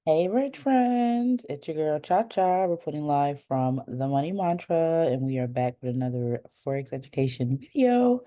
Hey, rich friends, it's your girl Cha Cha, reporting live from the Money Mantra, and we are back with another Forex education video.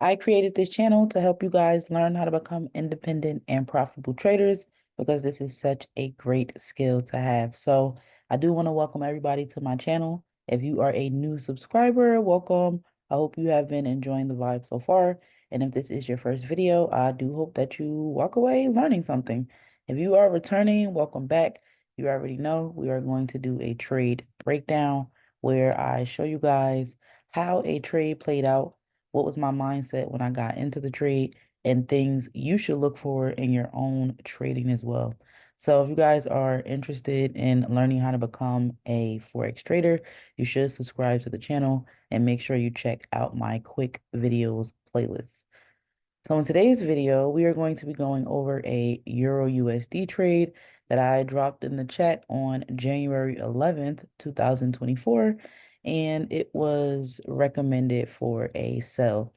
I created this channel to help you guys learn how to become independent and profitable traders because this is such a great skill to have. So, I do want to welcome everybody to my channel. If you are a new subscriber, welcome. I hope you have been enjoying the vibe so far. And if this is your first video, I do hope that you walk away learning something. If you are returning, welcome back. You already know we are going to do a trade breakdown where I show you guys how a trade played out, what was my mindset when I got into the trade, and things you should look for in your own trading as well. So if you guys are interested in learning how to become a Forex trader, you should subscribe to the channel and make sure you check out my quick videos playlist. So in today's video, we are going to be going over a Euro USD trade that I dropped in the chat on January 11th, 2024, and it was recommended for a sell.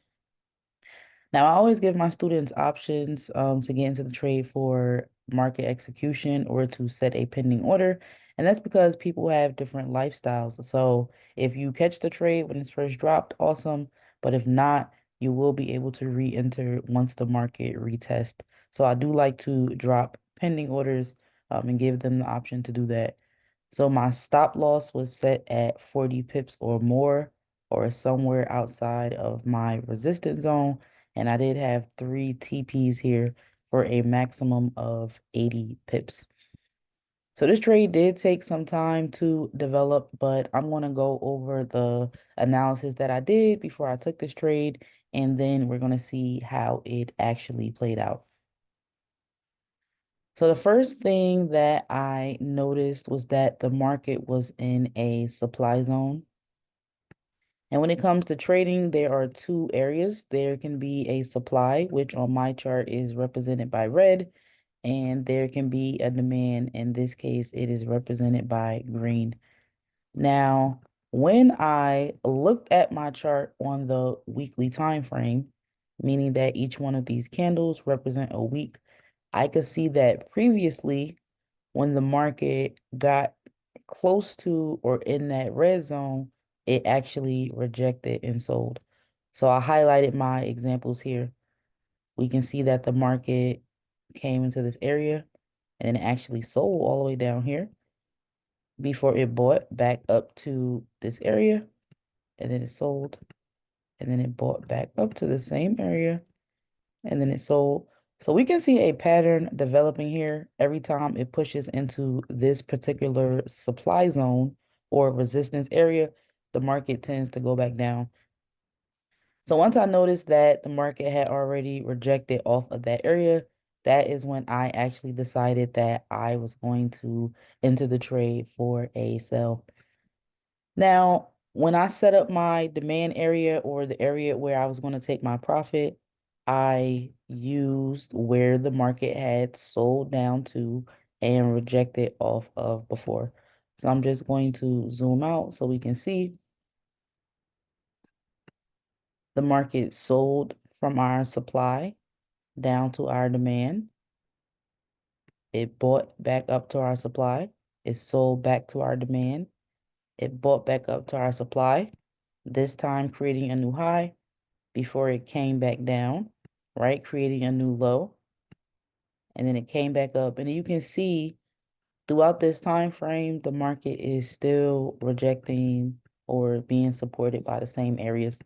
Now, I always give my students options to get into the trade for market execution or to set a pending order. And that's because people have different lifestyles. So if you catch the trade when it's first dropped, awesome. But if not, you will be able to re-enter once the market retests. So I do like to drop pending orders and give them the option to do that. So my stop loss was set at 40 pips or more, or somewhere outside of my resistance zone. And I did have 3 TPs here for a maximum of 80 pips. So this trade did take some time to develop, but I'm going to go over the analysis that I did before I took this trade, and then we're going to see how it actually played out. So the first thing that I noticed was that the market was in a supply zone. And when it comes to trading, there are two areas. There can be a supply, which on my chart is represented by red, and there can be a demand. In this case, it is represented by green. Now, when I looked at my chart on the weekly time frame, meaning that each one of these candles represent a week, I could see that previously when the market got close to or in that red zone, it actually rejected and sold. So I highlighted my examples here. We can see that the market came into this area and then actually sold all the way down here before it bought back up to this area, and then it sold, and then it bought back up to the same area, and then it sold. So we can see a pattern developing here every time it pushes into this particular supply zone or resistance area, the market tends to go back down. So once I noticed that the market had already rejected off of that area, that is when I actually decided that I was going to enter the trade for a sell. Now, when I set up my demand area or the area where I was going to take my profit, I used where the market had sold down to and rejected off of before. So I'm just going to zoom out so we can see the market sold from our supply down to our demand. It bought back up to our supply. It sold back to our demand. It bought back up to our supply, this time creating a new high before it came back down, right? Creating a new low. And then it came back up. And you can see throughout this time frame, the market is still rejecting or being supported by the same areas.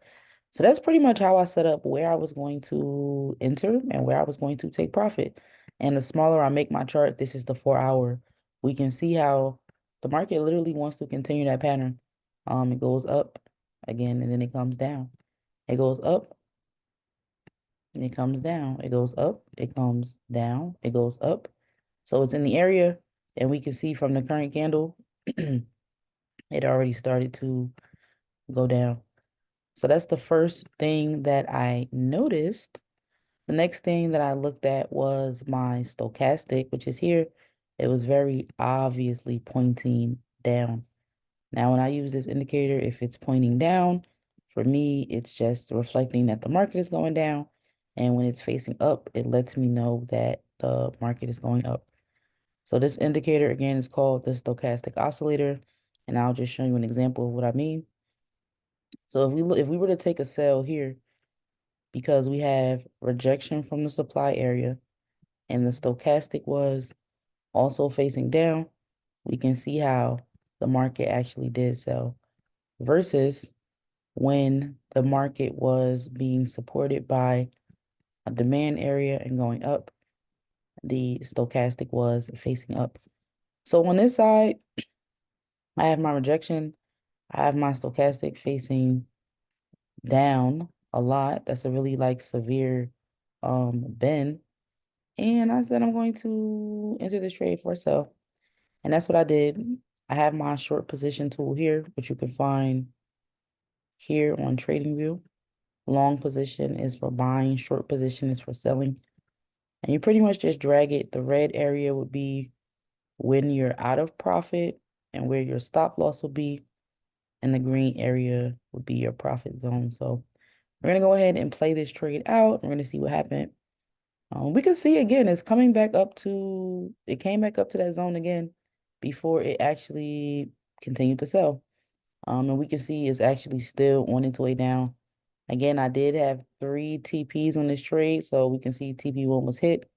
So that's pretty much how I set up where I was going to enter and where I was going to take profit. And the smaller I make my chart, this is the 4 hour. We can see how the market literally wants to continue that pattern. It goes up again and then it comes down. It goes up and it comes down. It goes up, it comes down, it goes up. So it's in the area, and we can see from the current candle, it already started to go down. So that's the first thing that I noticed. The next thing that I looked at was my stochastic, which is here. It was very obviously pointing down. Now, when I use this indicator, if it's pointing down, for me, it's just reflecting that the market is going down. And when it's facing up, it lets me know that the market is going up. So this indicator, again, is called the stochastic oscillator, and I'll just show you an example of what I mean. So if we were to take a sell here, because we have rejection from the supply area and the stochastic was also facing down, we can see how the market actually did sell versus when the market was being supported by a demand area and going up, the stochastic was facing up. So on this side, I have my rejection. I have my stochastic facing down a lot. That's a really like severe bend. And I said I'm going to enter this trade for a sell. And that's what I did. I have my short position tool here, which you can find here on TradingView. Long position is for buying, short position is for selling. And you pretty much just drag it. The red area would be when you're out of profit and where your stop loss will be. And the green area would be your profit zone. So we're going to go ahead and play this trade out. We're going to see what happened. We can see again, it came back up to that zone again before it actually continued to sell. And we can see it's actually still on its way down. Again, I did have 3 TPs on this trade, so we can see TP1 was hit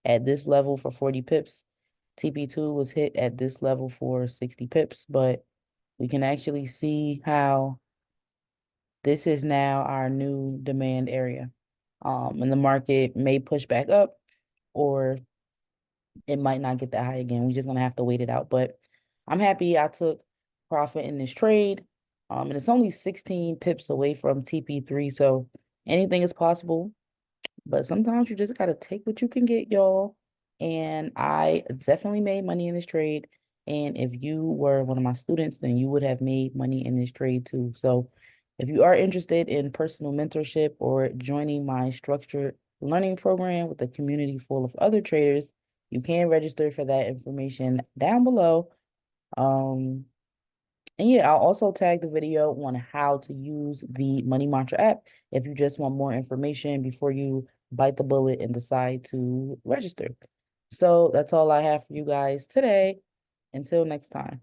at this level for 40 pips. TP2 was hit at this level for 60 pips, but we can actually see how this is now our new demand area. And the market may push back up or it might not get that high again. We're just gonna have to wait it out. But I'm happy I took profit in this trade. And it's only 16 pips away from TP3, so anything is possible. But sometimes you just gotta take what you can get, y'all. And I definitely made money in this trade. And if you were one of my students, then you would have made money in this trade too. So if you are interested in personal mentorship or joining my structured learning program with a community full of other traders, you can register for that information down below. And yeah, I'll also tag the video on how to use the Money Mantra app if you just want more information before you bite the bullet and decide to register. So that's all I have for you guys today. Until next time.